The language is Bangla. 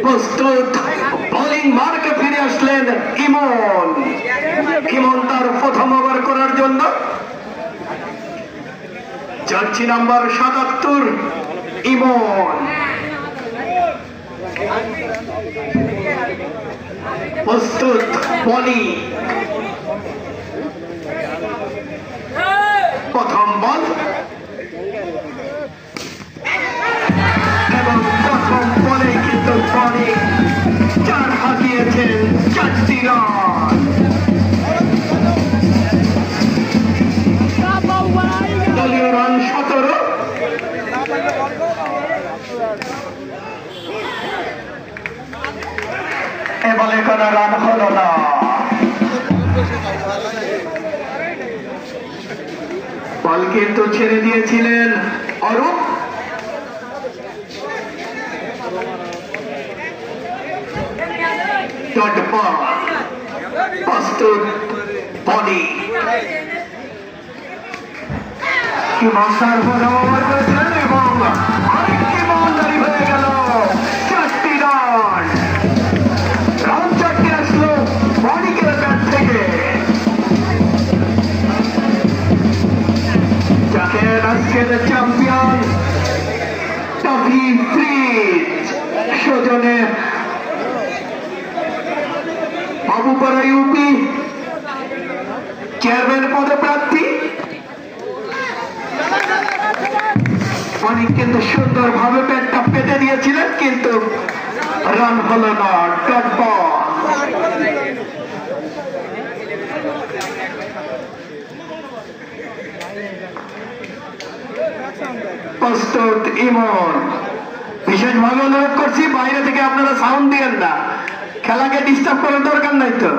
প্রস্তুত বোলিং মার্কে ফিরে আসলেন ইমন। ইমন তার প্রথম ওভার করার জন্য জার্সি নাম্বার ৭৭ ইমন। প্রস্তুত বলি, প্রথম বল এবং প্রথম বলে কিন্তু বলি ৪ হাতিয়েছেন ৪টি রান। দলীয় রান ১৭। এ বলে কোনো রান হলো না। বল কিন্তু ছেড়ে দিয়েছিলেন অরূপ। প্রস্তুত বলি, কি মাস্টার ওভার করেছিলেন এবং আরেকটি বাউন্ডারি হয়ে গেল। ৪টি রান। রান ৪টি আসলো বণিকের ব্যাট থেকে, যাকে আজকের চ্যাম্পিয়ন ট্রফি ফ্রিজ সৌজন্যে বাবুপাড়া ইউপি চেয়ারম্যান পদপ্রার্থী অনেক কিন্তু সুন্দরভাবে ব্যাটটা পেতে দিয়েছিলেন, কিন্তু রান হলো না। Dot ball. প্রস্তুত ইমন। বিশেষভাবে অনুরোধ করছি বাইরে থেকে আপনারা সাউন্ড দিয়েন না, খেলাকে ডিস্টার্ব করার দরকার নাই তো।